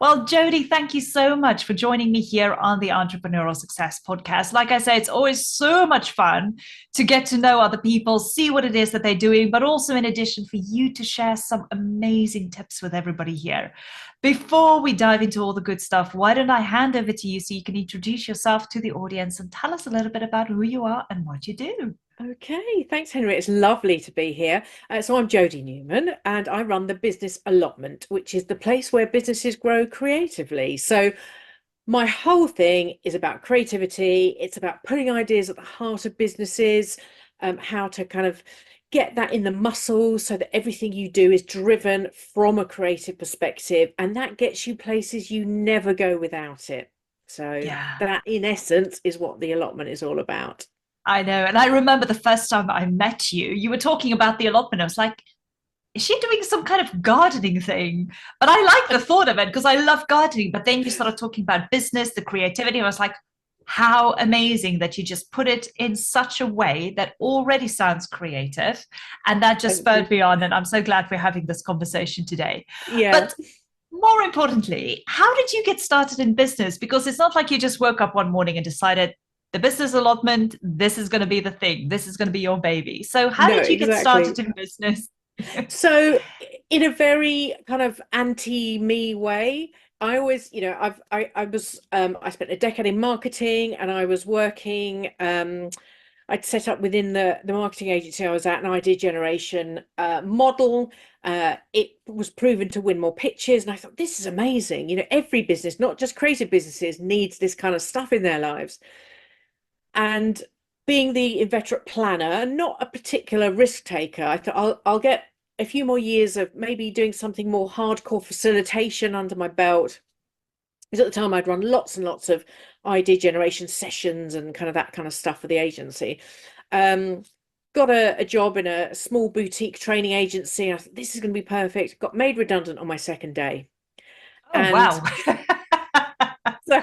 Well, Jody, thank you so much for joining me here on the Entrepreneurial Success Podcast. Like I say, it's always so much fun to get to know other people, see what it is that they're doing, but also, in addition, for you to share some amazing tips with everybody here. Before we dive into all the good stuff, why don't I hand over to you so you can introduce yourself to the audience and tell us a little bit about who you are and what you do? Okay, thanks, Henry. It's lovely to be here. So I'm Jodie Newman, and I run the Business Allotment, which is the place where businesses grow creatively. So my whole thing is about creativity. It's about putting ideas at the heart of businesses, how to kind of get that in the muscles so that everything you do is driven from a creative perspective, and that gets you places you never go without it. So Yeah. that, in essence, is what the allotment is all about. I know. And I remember the first time I met you, you were talking about the allotment. I was like, is she doing some kind of gardening thing? But I like the thought of it because I love gardening. But then you started talking about business, the creativity. I was like, how amazing that you just put it in such a way that already sounds creative. And that just Thank you. spurred me on. And I'm so glad we're having this conversation today. Yeah. But more importantly, how did you get started in business? Because it's not like you just woke up one morning and decided the business allotment, this is going to be the thing, this is going to be your baby. So, how No, did you get started exactly. in business? So, in a very kind of anti-me way, I always, I spent a decade in marketing, and I was working. I'd set up within the marketing agency I was at an idea generation model. It was proven to win more pitches, and I thought this is amazing. Every business, not just creative businesses, needs this kind of stuff in their lives. And being the inveterate planner and not a particular risk taker, I thought I'll get a few more years of maybe doing something more hardcore facilitation under my belt. Because at the time I'd run lots and lots of idea generation sessions and kind of that kind of stuff for the agency. Um, got a job in a small boutique training agency. I thought this is going to be perfect. Got made redundant on my second day. Oh, And wow. so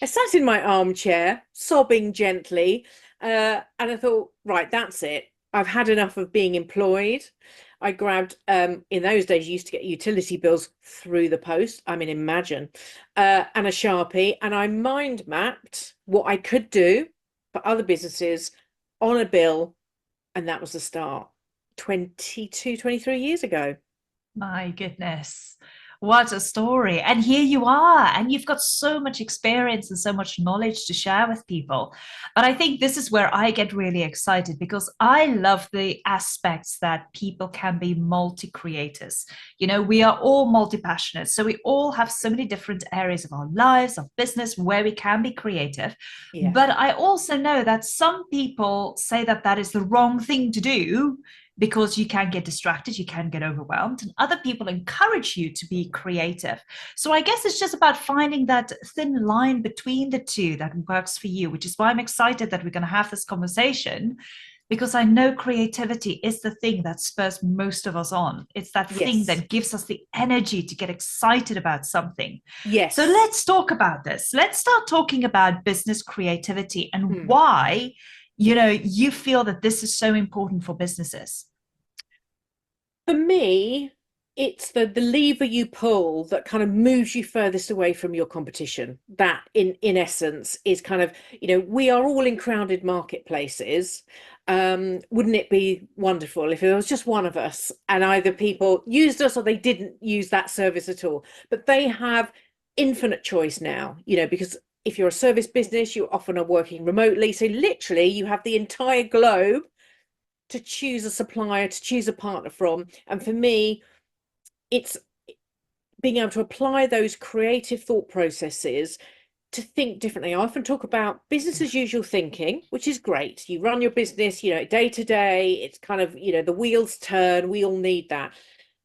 I sat in my armchair, sobbing gently, and I thought, right, that's it. I've had enough of being employed. I grabbed, in those days, you used to get utility bills through the post. I mean, imagine, and a Sharpie, and I mind mapped what I could do for other businesses on a bill, and that was the start 22, 23 years ago. My goodness. What a story. And here you are, and you've got so much experience and so much knowledge to share with people. But I think this is where I get really excited because I love the aspects that people can be multi creators. We are all multi passionate. So we all have so many different areas of our lives, of business, where we can be creative. Yeah. But I also know that some people say that that is the wrong thing to do because you can get distracted, you can get overwhelmed, and other people encourage you to be creative. So I guess it's just about finding that thin line between the two that works for you, which is why I'm excited that we're going to have this conversation because I know creativity is the thing that spurs most of us on. It's that thing Yes. that gives us the energy to get excited about something. So Yes. let's talk about this. Let's start talking about business creativity and Hmm. why you feel that this is so important for businesses. For me, it's the lever you pull that kind of moves you furthest away from your competition. That in essence is kind of, we are all in crowded marketplaces. Wouldn't it be wonderful if there was just one of us and either people used us or they didn't use that service at all? But they have infinite choice now, because if you're a service business, you often are working remotely. So literally you have the entire globe to choose a supplier, to choose a partner from. And for me, it's being able to apply those creative thought processes to think differently. I often talk about business as usual thinking, which is great. You run your business, day to day, it's kind of, the wheels turn. We all need that.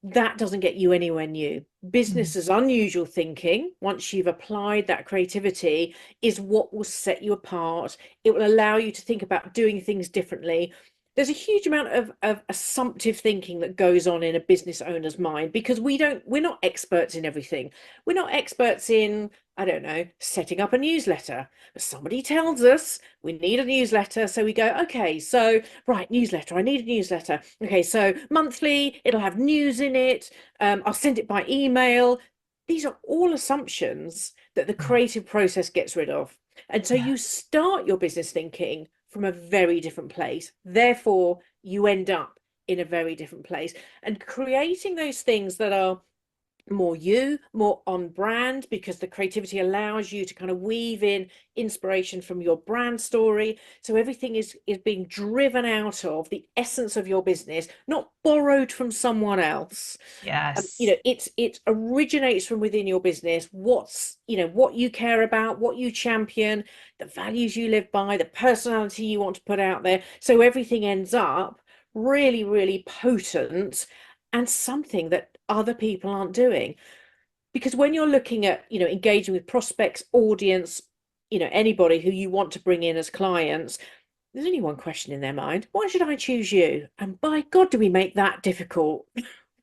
That doesn't get you anywhere new. Business as unusual thinking, once you've applied that creativity, is what will set you apart. It will allow you to think about doing things differently. There's a huge amount of assumptive thinking that goes on in a business owner's mind because we're not experts in everything. We're not experts in, I don't know, setting up a newsletter. But somebody tells us we need a newsletter. So we go, okay, so right, newsletter, I need a newsletter. Okay, so monthly, it'll have news in it. I'll send it by email. these are all assumptions that the Yeah. creative process gets rid of. And so Yeah. you start your business thinking from a very different place. Therefore, you end up in a very different place. And creating those things that are more you, more on brand, because the creativity allows you to kind of weave in inspiration from your brand story. So everything is being driven out of the essence of your business, not borrowed from someone else. Yes. It originates from within your business. What's, what you care about, what you champion, the values you live by, the personality you want to put out there. So everything ends up really, really potent and something that other people aren't doing. Because when you're looking at, engaging with prospects, audience, anybody who you want to bring in as clients, there's only one question in their mind: why should I choose you? And by God, do we make that difficult?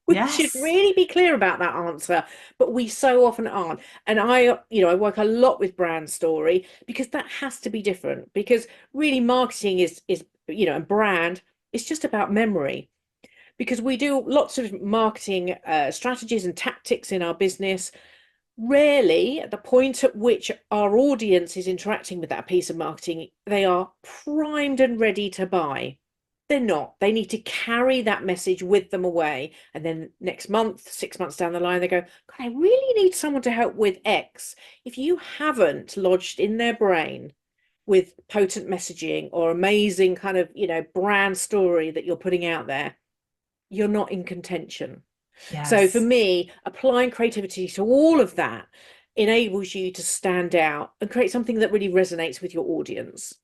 We should Yes. really be clear about that answer, but we so often aren't. And I work a lot with brand story, because that has to be different, because really marketing is and brand, it's just about memory, because we do lots of marketing strategies and tactics in our business. Rarely, at the point at which our audience is interacting with that piece of marketing, they are primed and ready to buy. They're not. They need to carry that message with them away. And then next month, 6 months down the line, they go, God, I really need someone to help with X. If you haven't lodged in their brain with potent messaging or amazing kind of, brand story that you're putting out there, you're not in contention. So for Yes. me, applying creativity to all of that enables you to stand out and create something that really resonates with your audience.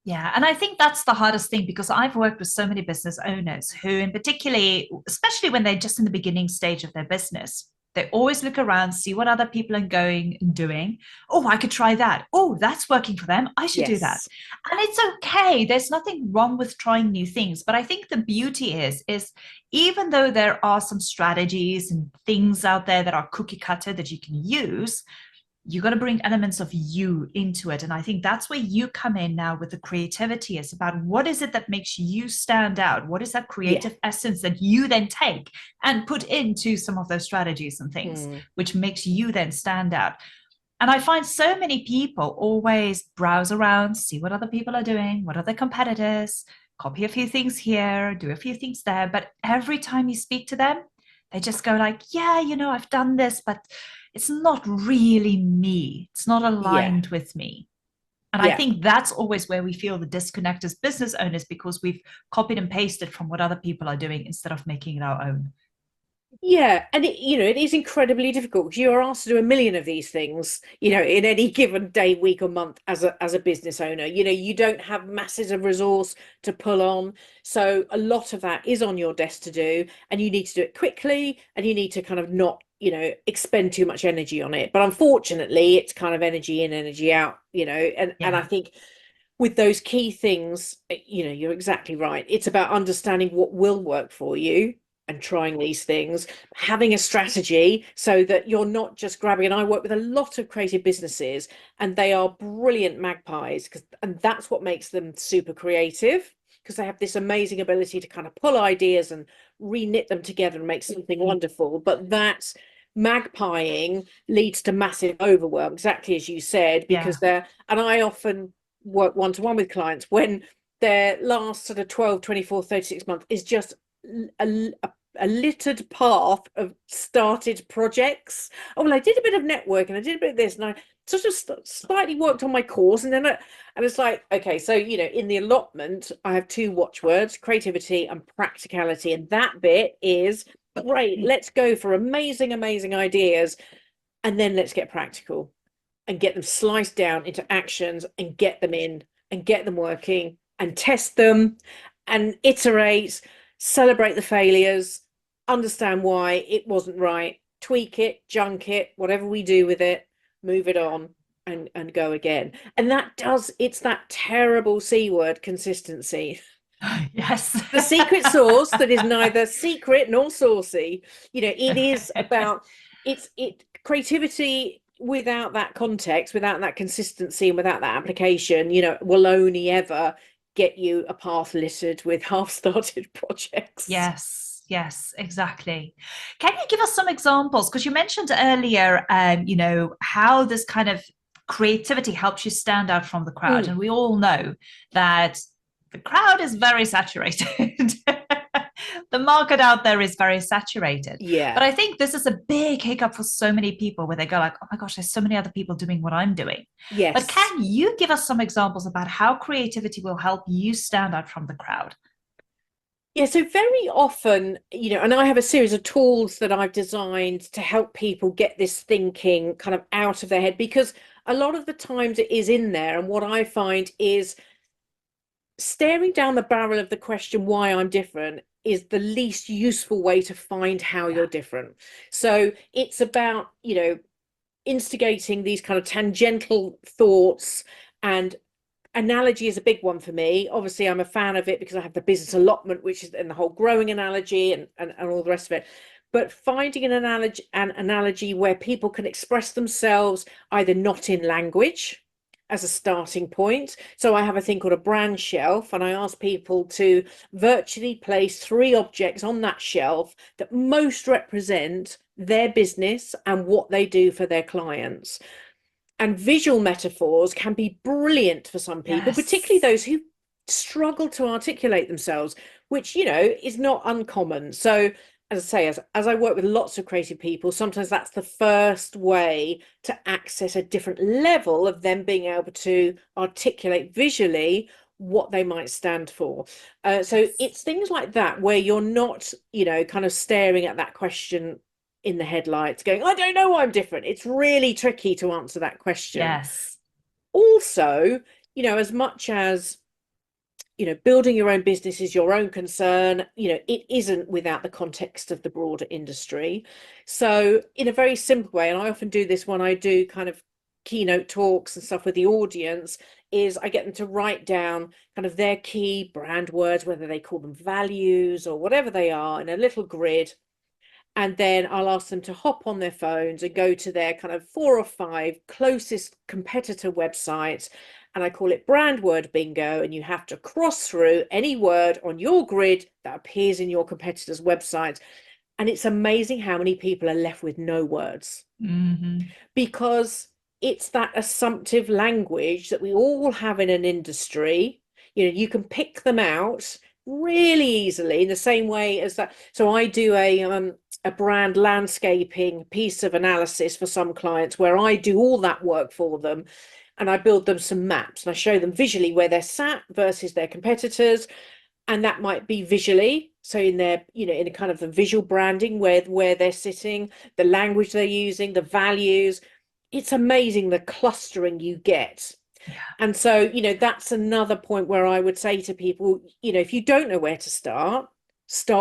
Yeah, and I think that's the hardest thing because I've worked with so many business owners who, in particularly, especially when they're just in the beginning stage of their business, they always look around, see what other people are going and doing. Oh, I could try that. Oh, that's working for them. I should do that. Yes. And it's okay. There's nothing wrong with trying new things. But I think the beauty is even though there are some strategies and things out there that are cookie cutter that you can use, you got to bring elements of you into it. And I think that's where you come in now with the creativity. It's about what is it that makes you stand out? What is that Yeah. creative essence that you then take and put into some of those strategies and things, Mm. which makes you then stand out? And I find so many people always browse around, see what other people are doing, what are the competitors, copy a few things here, do a few things there. But every time you speak to them, they just go like, yeah, I've done this, but it's not really me. It's not Yeah. aligned with me. And I Yeah. think that's always where we feel the disconnect as business owners because we've copied and pasted from what other people are doing instead of making it our own. Yeah, and it is incredibly difficult because you are asked to do a million of these things, in any given day, week, or month as a business owner. You don't have masses of resource to pull on. So a lot of that is on your desk to do, and you need to do it quickly, and you need to kind of not, expend too much energy on it. But unfortunately, it's kind of energy in, energy out, and I Yeah. think with those key things, you're exactly right. It's about understanding what will work for you and trying these things, having a strategy so that you're not just grabbing. And I work with a lot of creative businesses, and they are brilliant magpies, and that's what makes them super creative, because they have this amazing ability to kind of pull ideas and re-knit them together and make something wonderful. But that magpieing leads to massive overwhelm, exactly as you said, Yeah. because and I often work one-to-one with clients when their last sort of 12, 24, 36 months is just a littered path of started projects. Oh, well, I did a bit of networking, I did a bit of this, and I sort of slightly worked on my course, and then and it's like, okay, so in the allotment, I have two watchwords: creativity and practicality, and that bit is great. Let's go for amazing, amazing ideas, and then let's get practical and get them sliced down into actions and get them in and get them working and test them and iterate, celebrate the failures, understand why it wasn't right, tweak it, junk it, whatever we do with it, move it on and go again. And it's that terrible C word: consistency. Yes. The secret sauce that is neither secret nor saucy. It is about it creativity without that context, without that consistency, and without that application, will only ever get you a path littered with half-started projects. Yes. yes, exactly. Can you give us some examples? Because you mentioned earlier, how this kind of creativity helps you stand out from the crowd. Mm, And we all know that the crowd is very saturated. The market out there is very saturated. But yeah. I think this is a big hiccup for so many people where they go like, oh my gosh, there's so many other people doing what I'm doing. But Yes. can you give us some examples about how creativity will help you stand out from the crowd? Yeah, so very often, and I have a series of tools that I've designed to help people get this thinking kind of out of their head, because a lot of the times it is in there. And what I find is staring down the barrel of the question why I'm different is the least useful way to find how Yeah. you're different. So it's about, instigating these kind of tangential thoughts, and analogy is a big one for me. Obviously, I'm a fan of it because I have the business allotment, which is and the whole growing analogy and all the rest of it. But finding an analogy where people can express themselves either not in language as a starting point. So I have a thing called a brand shelf, and I ask people to virtually place 3 objects on that shelf that most represent their business and what they do for their clients. And visual metaphors can be brilliant for some people, particularly Yes. those who struggle to articulate themselves, which, is not uncommon. So, as I say, as I work with lots of creative people, sometimes that's the first way to access a different level of them being able to articulate visually what they might stand for. So Yes. it's things like that where you're not, kind of staring at that question in the headlights going, I don't know why I'm different. It's really tricky to answer that question. Yes. Also, as much as building your own business is your own concern, it isn't without the context of the broader industry. So in a very simple way, and I often do this when I do kind of keynote talks and stuff with the audience, is I get them to write down kind of their key brand words, whether they call them values or whatever they are, in a little grid. And then I'll ask them to hop on their phones and go to their kind of 4 or 5 closest competitor websites. And I call it brand word bingo. And you have to cross through any word on your grid that appears in your competitor's website. And it's amazing how many people are left with no words, Mm-hmm. because it's that assumptive language that we all have in an industry. You can pick them out really easily in the same way as that. So I do a brand landscaping piece of analysis for some clients where I do all that work for them, and I build them some maps and I show them visually where they're sat versus their competitors. And that might be visually, so in their, in a kind of the visual branding where they're sitting, the language they're using, the values. It's amazing the clustering you get. Yeah. And so, that's another point where I would say to people, if you don't know where to start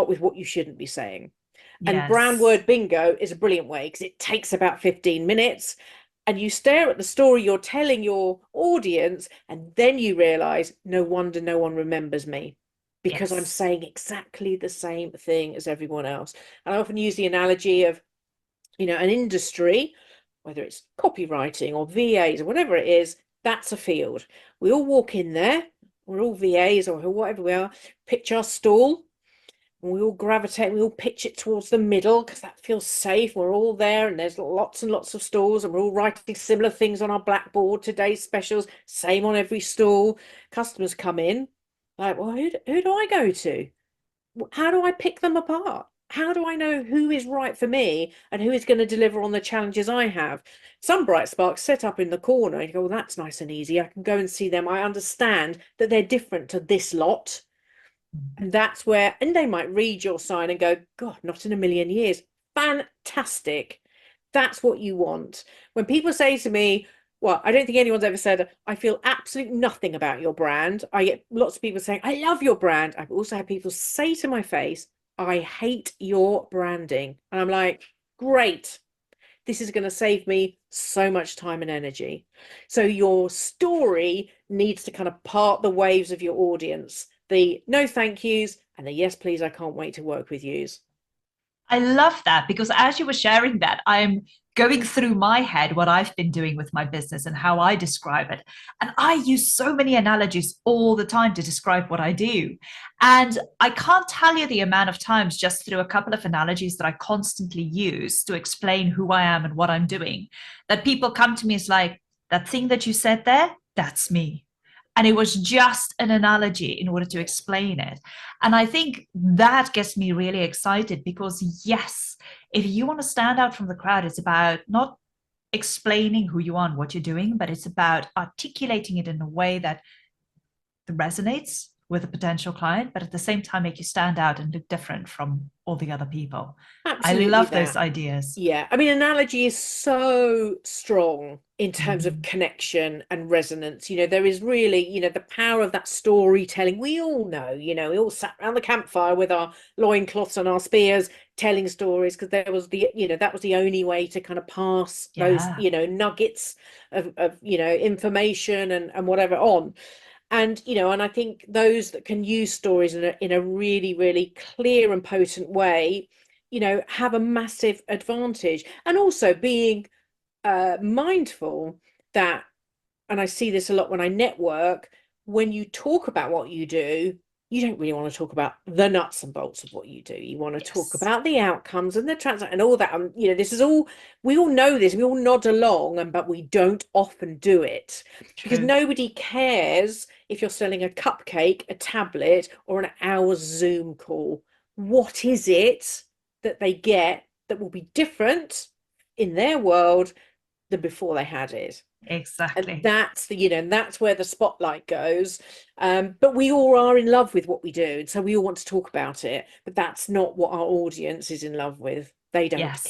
with what you shouldn't be saying. And brand Yes. word bingo is a brilliant way because it takes about 15 minutes, and you stare at the story you're telling your audience, and then you realize, no wonder no one remembers me, because I'm Yes. saying exactly the same thing as everyone else. And I often use the analogy of, an industry, whether it's copywriting or VAs or whatever it is, that's a field. We all walk in there, we're all VAs or whatever we are, pitch our stall, and we all gravitate, we all pitch it towards the middle because that feels safe. We're all there, and there's lots and lots of stalls, and we're all writing similar things on our blackboard. Today's specials, same on every stall. Customers come in, like, well, who do I go to? How do I pick them apart? How do I know who is right for me and who is going to deliver on the challenges I have? Some bright sparks set up in the corner. You go, well, that's nice and easy. I can go and see them. I understand that they're different to this lot. And that's where, and they might read your sign and go, God, not in a million years. Fantastic. That's what you want. When people say to me, well, I don't think anyone's ever said, I feel absolutely nothing about your brand. I get lots of people saying, I love your brand. I've also had people say to my face, I hate your branding. And I'm like, great. This is going to save me so much time and energy. So your story needs to kind of part the waves of your audience, the no thank yous and the yes please, I can't wait to work with yous. I love that because as you were sharing that, I'm going through my head what I've been doing with my business and how I describe it. And I use so many analogies all the time to describe what I do. And I can't tell you the amount of times just through a couple of analogies that I constantly use to explain who I am and what I'm doing that people come to me as like, that thing that you said there, that's me. And it was just an analogy in order to explain it. And I think that gets me really excited because, yes, if you want to stand out from the crowd, it's about not explaining who you are and what you're doing, but it's about articulating it in a way that resonates with a potential client, but at the same time, make you stand out and look different from all the other people. I Absolutely love those that. ideas. Yeah, I mean, analogy is so strong in terms of Mm, connection and resonance. There is really, the power of that storytelling. We all know, we all sat around the campfire with our loincloths and our spears telling stories because there was that was the only way to kind of pass those, yeah, nuggets of information and whatever on. And I think those that can use stories in a really, really clear and potent way, have a massive advantage. And also being mindful that, and I see this a lot when I network, when you talk about what you do, you don't really want to talk about the nuts and bolts of what you do. You want to talk yes, about the outcomes and the and all that. This is all, we all know this, we all nod along, but we don't often do it because true, nobody cares if you're selling a cupcake, a tablet, or an hour's Zoom call. What is it that they get that will be different in their world than before they had it? And exactly. that's and that's where the spotlight goes. But we all are in love with what we do, and so we all want to talk about it, but that's not what our audience is in love with. They don't care. Yes,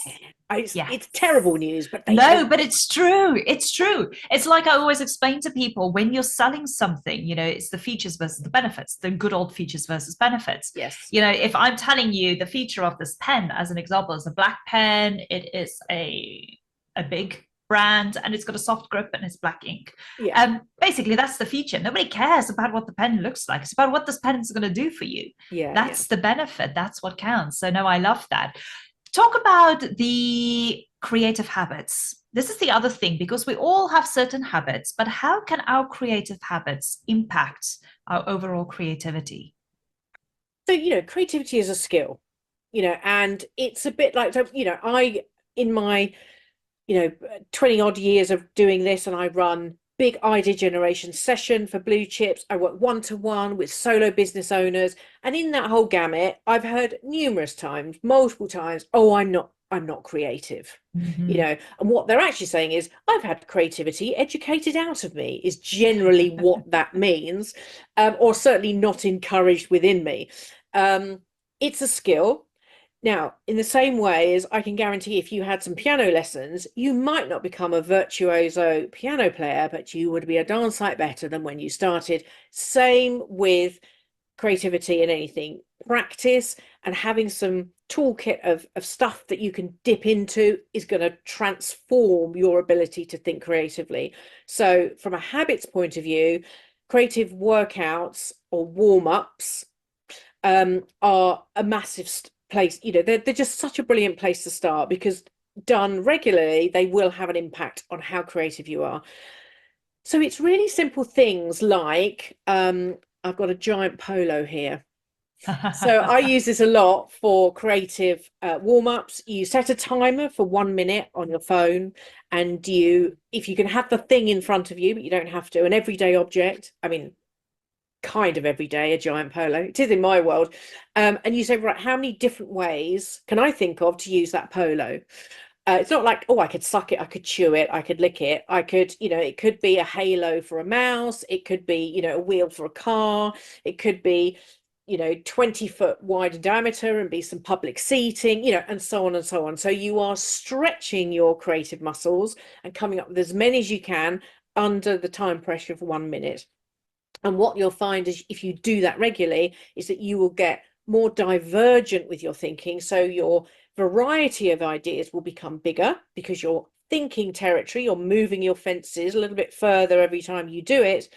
It's yes. terrible news, but they No, don't but care. it's true. It's true. It's like I always explain to people when you're selling something, it's the features versus the benefits, the good old features versus benefits. Yes. If I'm telling you the feature of this pen, as an example, is a black pen, it is a big brand and it's got a soft grip and it's black ink. Yeah. Basically, that's the feature. Nobody cares about what the pen looks like. It's about what this pen is going to do for you. Yeah. Yeah. That's the benefit. That's what counts. So, no, I love that. Talk about the creative habits. This is the other thing because we all have certain habits, but how can our creative habits impact our overall creativity? So, creativity is a skill, and it's a bit like, I, in my 20 odd years of doing this, and I run big idea generation session for blue chips. I work one-to-one with solo business owners. And in that whole gamut, I've heard numerous times, multiple times, oh, I'm not creative. Mm-hmm. And what they're actually saying is, I've had creativity educated out of me, is generally what that means, or certainly not encouraged within me. Um, it's a skill. Now, in the same way as I can guarantee if you had some piano lessons, you might not become a virtuoso piano player, but you would be a darn sight better than when you started. Same with creativity and anything. Practice and having some toolkit of stuff that you can dip into is going to transform your ability to think creatively. So, from a habits point of view, creative workouts or warm-ups are a massive place. They're just such a brilliant place to start because done regularly, they will have an impact on how creative you are. So it's really simple things like I've got a giant polo here. So I use this a lot for creative warm-ups. You set a timer for 1 minute on your phone, and if you can have the thing in front of you, but you don't have to, an everyday object. I mean, kind of every day, a giant polo. It is in my world. And you say, right, how many different ways can I think of to use that polo? It's not like, oh, I could suck it, I could chew it, I could lick it. I could, it could be a halo for a mouse. It could be, a wheel for a car. It could be, 20-foot wide in diameter and be some public seating, and so on and so on. So you are stretching your creative muscles and coming up with as many as you can under the time pressure of 1 minute. And what you'll find is if you do that regularly, is that you will get more divergent with your thinking. So your variety of ideas will become bigger because you're thinking territory, you're moving your fences a little bit further every time you do it.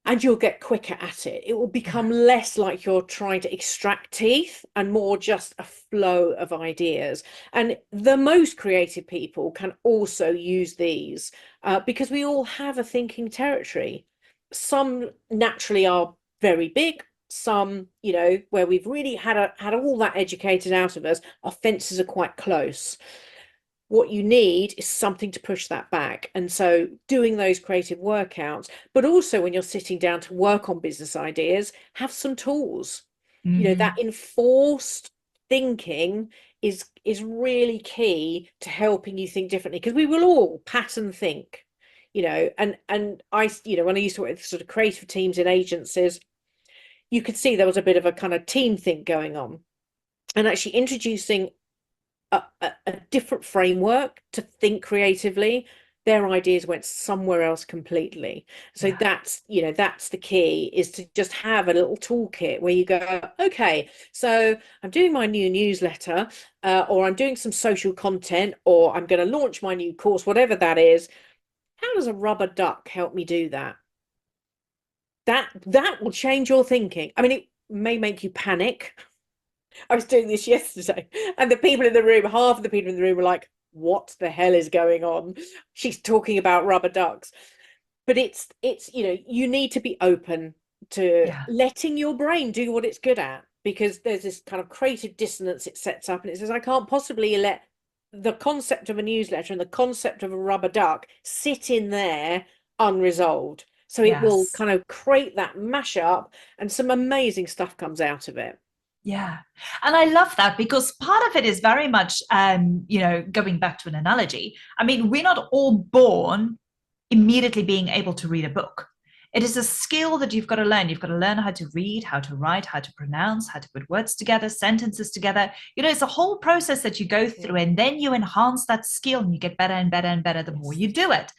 and you'll get quicker at it. It will Yeah. become less like you're trying to extract teeth and more just a flow of ideas. And the most creative people can also use these because we all have a thinking territory. Some naturally are very big. Some, where we've really had all that educated out of us, our fences are quite close. What you need is something to push that back. And so doing those creative workouts, but also when you're sitting down to work on business ideas, have some tools. That Hmm. enforced thinking is really key to helping you think differently, because we will all pattern think, and I, when I used to work with sort of creative teams in agencies, you could see there was a bit of a kind of team think going on, and actually introducing a different framework to think creatively, their ideas went somewhere else completely. So Yeah. that's the key, is to just have a little toolkit where you go, okay, so I'm doing my new newsletter, or I'm doing some social content, or I'm going to launch my new course, whatever that is. How does a rubber duck help me do that? That will change your thinking. I mean, it may make you panic. I was doing this yesterday, and the people in the room, half of the people in the room were like, what the hell is going on? She's talking about rubber ducks. But it's you need to be open to Yeah. letting your brain do what it's good at, because there's this kind of creative dissonance it sets up, and it says, I can't possibly let the concept of a newsletter and the concept of a rubber duck sit in there unresolved. So it will Yes. kind of create that mashup, and some amazing stuff comes out of it. Yeah. And I love that because part of it is very much, going back to an analogy. I mean, we're not all born immediately being able to read a book. It is a skill that you've got to learn. You've got to learn how to read, how to write, how to pronounce, how to put words together, sentences together. It's a whole process that you go through, Mm. and then you enhance that skill and you get better and better and better the more Yes. you do it.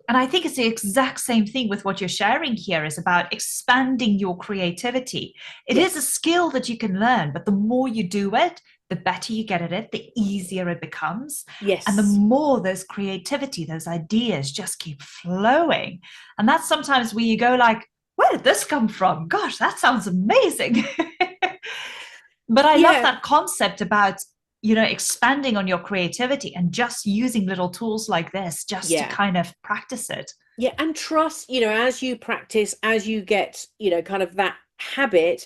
And I think it's the exact same thing with what you're sharing here, is about expanding your creativity. It is a Yes. skill that you can learn, but the more you do it, the better you get at it, the easier it becomes. And the Yes. more those creativity, those ideas just keep flowing. And that's sometimes where you go like, where did this come from? Gosh, that sounds amazing. But I love Yeah. that concept about, expanding on your creativity and just using little tools like this just to Yeah. kind of practice it. Yeah. And trust, as you practice, as you get, kind of that habit,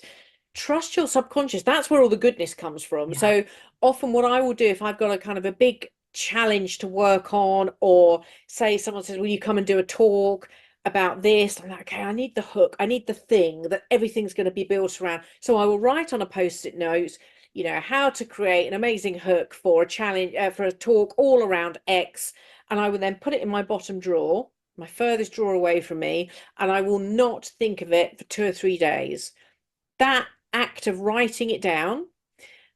trust your subconscious. That's where all the goodness comes from. Yeah. So often what I will do, if I've got a kind of a big challenge to work on, or say someone says, will you come and do a talk about this? I'm like, okay, I need the hook. I need the thing that everything's going to be built around. So I will write on a post-it note, how to create an amazing hook for a challenge, for a talk all around X. And I will then put it in my bottom drawer, my furthest drawer away from me, and I will not think of it for 2 or 3 days. That act of writing it down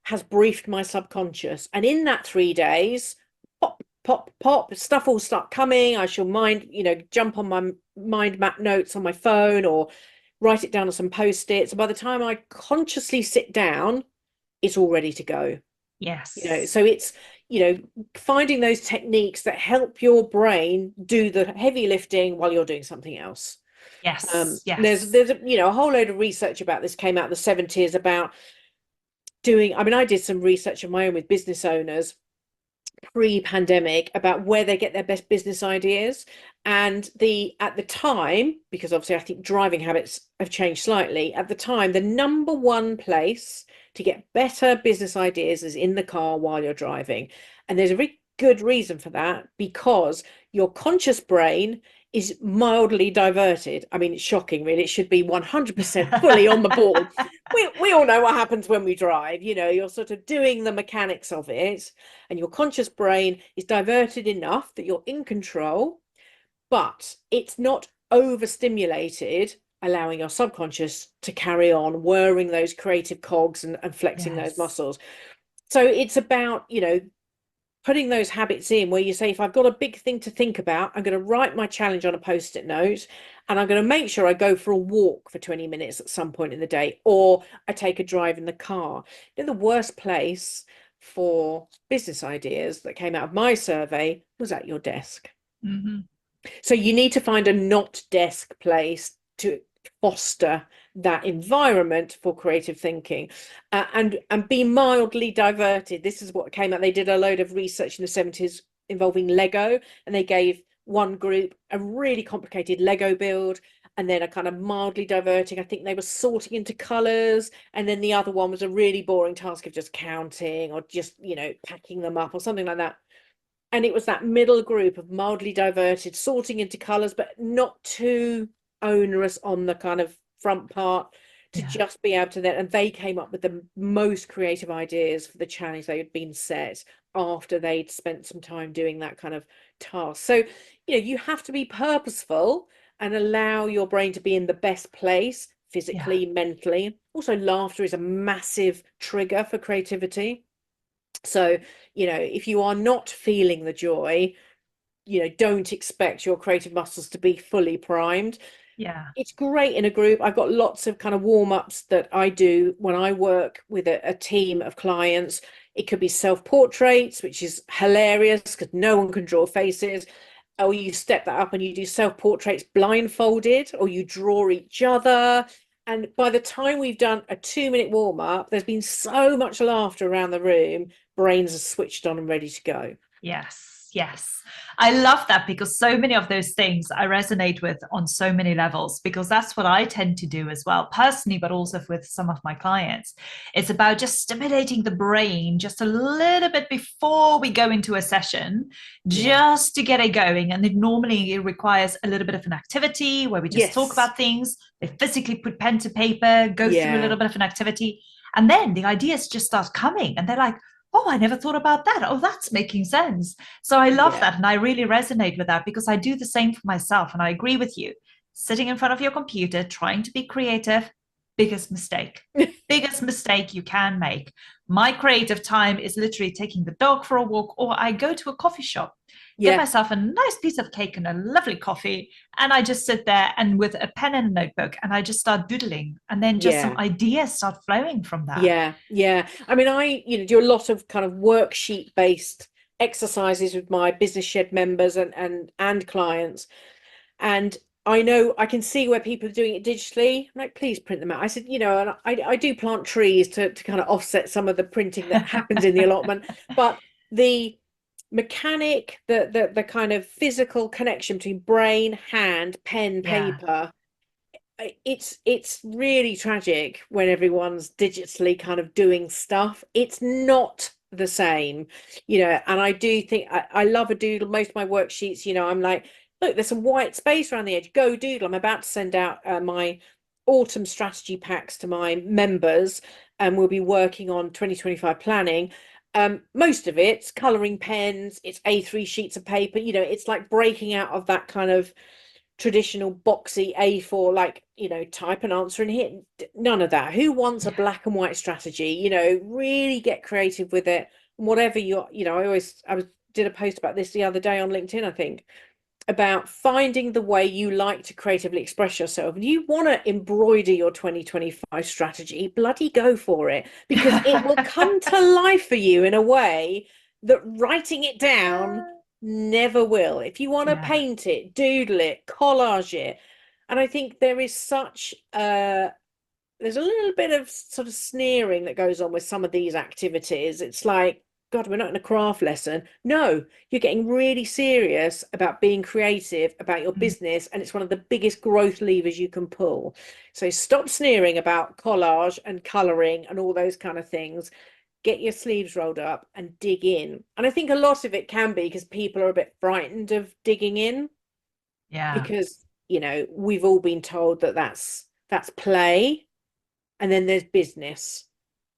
has briefed my subconscious. And in that 3 days, pop, pop, pop, stuff will start coming. I shall jump on my mind map notes on my phone, or write it down on some post-its. And by the time I consciously sit down, it's all ready to go. Yes. So it's, you know, finding those techniques that help your brain do the heavy lifting while you're doing something else. Yes. There's Yes. a whole load of research about this came out in the 70s about doing, I mean, I did some research of my own with business owners pre-pandemic about where they get their best business ideas. And at the time, because obviously I think driving habits have changed slightly, at the time the number one place to get better business ideas is in the car while you're driving. And there's a very good reason for that, because your conscious brain is mildly diverted. I mean, it's shocking, really. It should be 100% fully on the ball. We all know what happens when we drive. You're sort of doing the mechanics of it, and your conscious brain is diverted enough that you're in control, but it's not overstimulated, allowing your subconscious to carry on whirring those creative cogs and flexing those Yes. muscles. So it's about, putting those habits in, where you say, if I've got a big thing to think about, I'm going to write my challenge on a post-it note, and I'm going to make sure I go for a walk for 20 minutes at some point in the day, or I take a drive in the car. The worst place for business ideas that came out of my survey was at your desk. Hmm. So you need to find a not desk place to foster that environment for creative thinking, and be mildly diverted. This is what came out. They did a load of research in the 70s involving Lego, and they gave one group a really complicated Lego build, and then a kind of mildly diverting, I think they were sorting into colors, and then the other one was a really boring task of just counting or just, packing them up or something like that. And it was that middle group of mildly diverted, sorting into colors, but not too onerous on the kind of front part, to Yeah. just be able to then, and they came up with the most creative ideas for the challenge they had been set after they'd spent some time doing that kind of task. So, you have to be purposeful and allow your brain to be in the best place Yeah. physically, mentally. Also, laughter is a massive trigger for creativity. So, if you are not feeling the joy, don't expect your creative muscles to be fully primed. Yeah. It's great in a group. I've got lots of kind of warm-ups that I do when I work with a team of clients. It could be self-portraits, which is hilarious because no one can draw faces. Or you step that up and you do self-portraits blindfolded, or you draw each other. And by the time we've done a 2-minute warm-up, there's been so much laughter around the room, brains are switched on and ready to go. Yes, yes. I love that because so many of those things I resonate with on so many levels because that's what I tend to do as well, personally, but also with some of my clients. It's about just stimulating the brain just a little bit before we go into a session, Yeah. just to get it going. And it requires a little bit of an activity where we just talk Yes. about things. They physically put pen to paper, go through a Yeah. little bit of an activity, and then the ideas just start coming. And they're like, oh, I never thought about that. Oh, that's making sense. So I love Yeah. that. And I really resonate with that because I do the same for myself. And I agree with you. Sitting in front of your computer, trying to be creative, biggest mistake. Biggest mistake you can make. My creative time is literally taking the dog for a walk, or I go to a coffee shop, get Yeah. myself a nice piece of cake and a lovely coffee, and I just sit there and with a pen and a notebook and I just start doodling. And then just some Yeah. ideas start flowing from that. Yeah, yeah. I mean, I, do a lot of kind of worksheet based exercises with my business shed members and clients. And I know I can see where people are doing it digitally. I'm like, please print them out. I said, and I do plant trees to kind of offset some of the printing that happens in the allotment. But the mechanic, the kind of physical connection between brain, hand, pen, Yeah. paper, it's really tragic when everyone's digitally kind of doing stuff. It's not the same, and I do think I love a doodle. Most of my worksheets, I'm like, look, there's some white space around the edge, go doodle. I'm about to send out my autumn strategy packs to my members, and we'll be working on 2025 planning. Most of it's coloring pens, it's A3 sheets of paper, it's like breaking out of that kind of traditional boxy A4, like, type an answer and hit. None of that. Who wants a Yeah. black and white strategy? Really get creative with it. Whatever you're, I did a post about this the other day on LinkedIn, I think, about finding the way you like to creatively express yourself. And you want to embroider your 2025 strategy, bloody go for it, because it will come to life for you in a way that writing it down never will. If you want to Yeah. paint it, doodle it, collage it. And I think there is such there's a little bit of sort of sneering that goes on with some of these activities. It's like, God, we're not in a craft lesson. No, you're getting really serious about being creative about your Mm. business, and it's one of the biggest growth levers you can pull. So stop sneering about collage and colouring and all those kind of things. Get your sleeves rolled up and dig in. And I think a lot of it can be because people are a bit frightened of digging in, Yeah. because, we've all been told that that's play, and then there's business.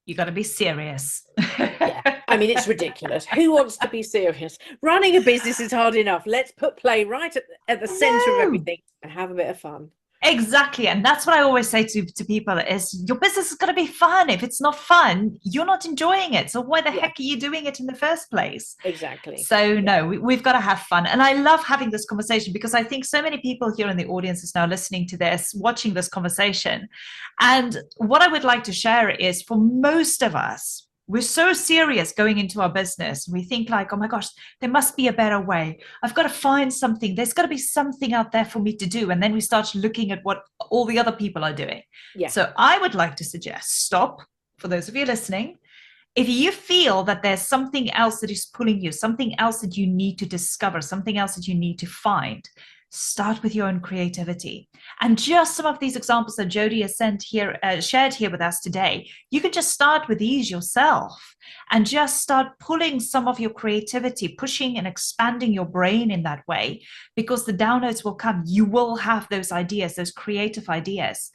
You got to be serious. Yeah. I mean, it's ridiculous. Who wants to be serious? Running a business is hard enough. Let's put play right at the center of No, everything and have a bit of fun. exactly. And that's what I always say to people is your business is going to be fun. If it's not fun, you're not enjoying it. So why the Yeah, heck are you doing it in the first place? exactly. So Yeah. no, we've got to have fun. And I love having this conversation because I think so many people here in the audience is now listening to this, watching this conversation. And what I would like to share is for most of us, we're so serious going into our business. We think like, oh my gosh, there must be a better way. I've got to find something. There's got to be something out there for me to do. And then we start looking at what all the other people are doing. Yeah. So I would like to suggest stop, for those of you listening. If you feel that there's something else that is pulling you, something else that you need to discover, something else that you need to find, start with your own creativity. And just some of these examples that Jody has shared here with us today, you can just start with these yourself and just start pulling some of your creativity, pushing and expanding your brain in that way, because the downloads will come. You will have those ideas, those creative ideas.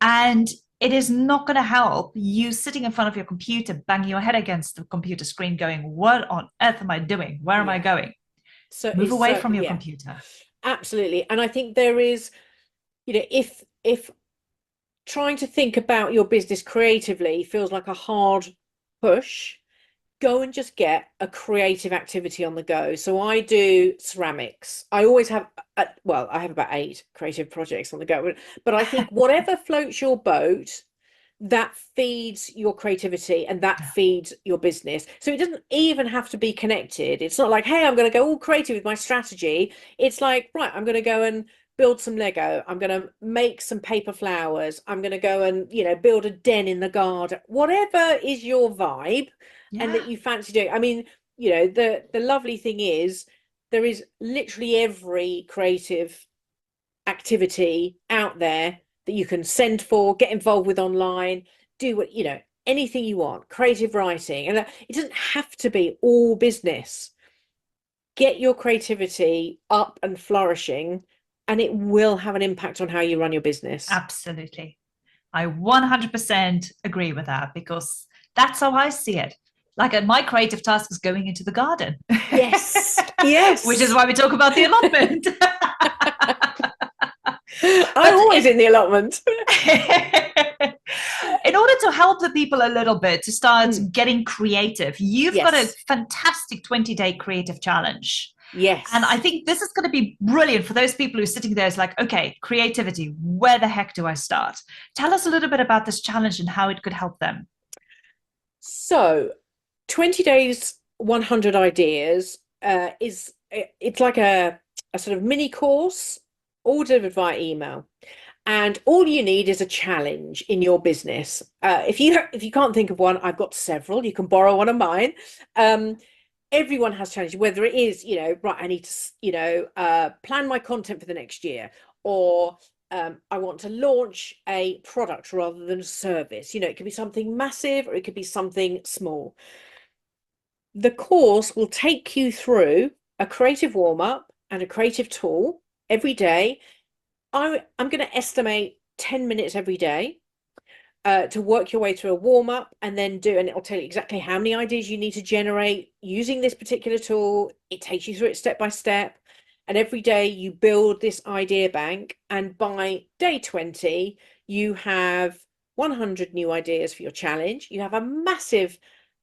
And it is not going to help you sitting in front of your computer, banging your head against the computer screen, going, what on earth am I doing? Where am I Yeah. going? So Move it's away so from your yeah, computer. absolutely. And I think there is, if trying to think about your business creatively feels like a hard push, go and just get a creative activity on the go. So I do ceramics. I always have, well, I have about 8 creative projects on the go, but I think whatever floats your boat, that feeds your creativity and that Yeah. feeds your business. So it doesn't even have to be connected. It's not like, hey, I'm going to go all creative with my strategy. It's like, right, I'm going to go and build some Lego. I'm going to make some paper flowers. I'm going to go and, build a den in the garden. Whatever is your vibe and that Yeah. you fancy doing. I mean, the lovely thing is there is literally every creative activity out there that you can send for, get involved with online, do what, anything you want, creative writing. And it doesn't have to be all business. Get your creativity up and flourishing, and it will have an impact on how you run your business. Absolutely. I 100% agree with that because that's how I see it. Like my creative task is going into the garden, Yes, which is yes. why we talk about the allotment. I'm But always in the allotment. in order to help the people a little bit to start Mm, getting creative, you've got a yes, fantastic 20-day creative challenge. And I yes. think this is going to be brilliant for those people who are sitting there. It's like, okay, creativity, where the heck do I start? Tell us a little bit about this challenge and how it could help them. So 20 days, 100 ideas it's like a sort of mini course, all delivered via email. And all you need is a challenge in your business. If you can't think of one, I've got several. You can borrow one of mine. Um, Everyone has challenges, whether it is, right, I need to, plan my content for the next year, or I want to launch a product rather than a service. It could be something massive or it could be something small. The course will take you through a creative warm up and a creative tool every day. I'm going to estimate 10 minutes every day to work your way through a warm up and then and it'll tell you exactly how many ideas you need to generate using this particular tool. It takes you through it step by step. And every day you build this idea bank. And by day 20, you have 100 new ideas for your challenge. You have a massive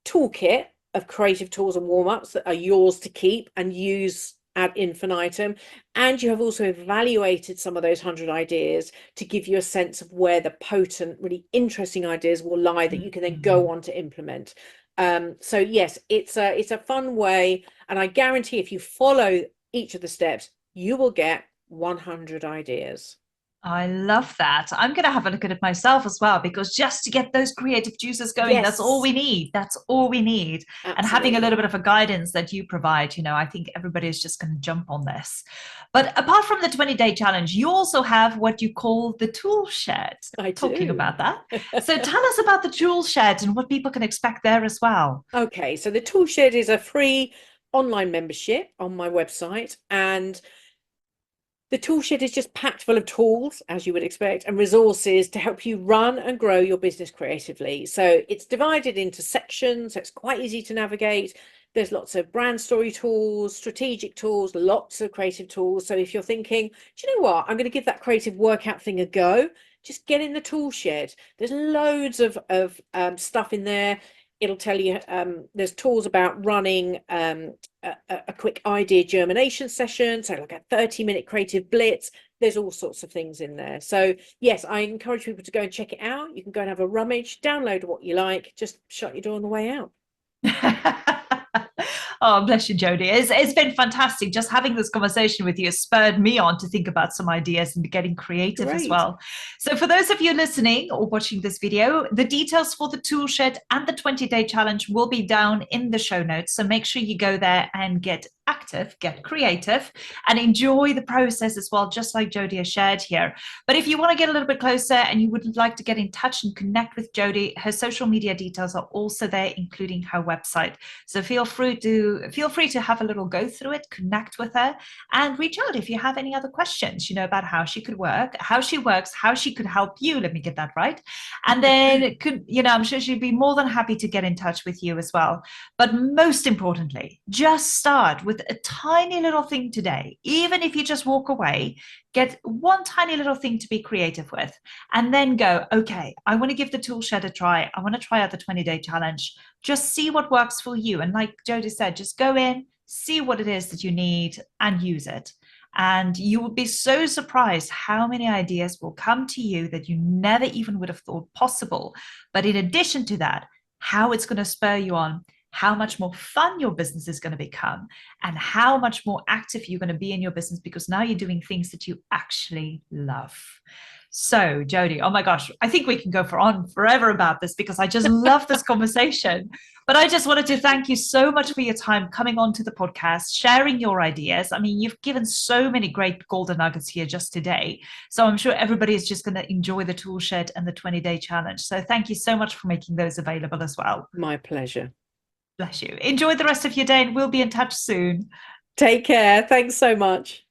toolkit of creative tools and warm ups that are yours to keep and use ad infinitum. And you have also evaluated some of those 100 ideas to give you a sense of where the potent, really interesting ideas will lie that you can then go on to implement. So yes, it's a fun way, and I guarantee if you follow each of the steps, you will get 100 ideas. I love that. I'm going to have a look at it myself as well, because just to get those creative juices going, that's all Yes, we need. That's all we need. And having a little absolutely. bit of a guidance that you provide, I think everybody is just going to jump on this. But apart from the 20-day challenge, you also have what you call the tool shed. I Talking do. about that. So tell us about the tool shed and what people can expect there as well. Okay, so the Toolshed is a free online membership on my website, and the toolshed is just packed full of tools, as you would expect, and resources to help you run and grow your business creatively. So it's divided into sections, so it's quite easy to navigate. There's lots of brand story tools, strategic tools, lots of creative tools. So if you're thinking, do you know what, I'm going to give that creative workout thing a go, just get in the tool shed. There's loads of stuff in there. It'll tell you there's tools about running a quick idea germination session, so like a 30-minute creative blitz, There's all sorts of things in there. So yes, I encourage people to go and check it out. You can go and have a rummage, download what you like, just shut your door on the way out. Oh, bless you, Jodie. It's been fantastic. Just having this conversation with you has spurred me on to think about some ideas and getting creative as Great. well. So, for those of you listening or watching this video, the details for the tool shed and the 20-day challenge will be down in the show notes. So, make sure you go there and get active, get creative, and enjoy the process as well, just like Jodie has shared here. But if you want to get a little bit closer and you would like to get in touch and connect with Jodie, her social media details are also there, including her website. So feel free to have a little go through it, connect with her, and reach out if you have any other questions, about how she could work, how she works, how she could help you. Let me get that right. And then I'm sure she'd be more than happy to get in touch with you as well. But most importantly, just start with a tiny little thing today. Even if you just walk away, get one tiny little thing to be creative with, and then go, okay, I want to give the tool shed a try. I want to try out the 20-day challenge. Just see what works for you. And like Jodie said, just go in, see what it is that you need and use it. And you will be so surprised how many ideas will come to you that you never even would have thought possible. But in addition to that, how it's going to spur you on, how much more fun your business is going to become, and how much more active you're going to be in your business because now you're doing things that you actually love. So, Jodie, oh my gosh, I think we can go on forever about this because I just love this conversation. But I just wanted to thank you so much for your time coming on to the podcast, sharing your ideas. I mean, you've given so many great golden nuggets here just today. So I'm sure everybody is just going to enjoy the tool shed and the 20-day challenge. So thank you so much for making those available as well. My pleasure. Bless you. Enjoy the rest of your day and we'll be in touch soon. Take care. Thanks so much.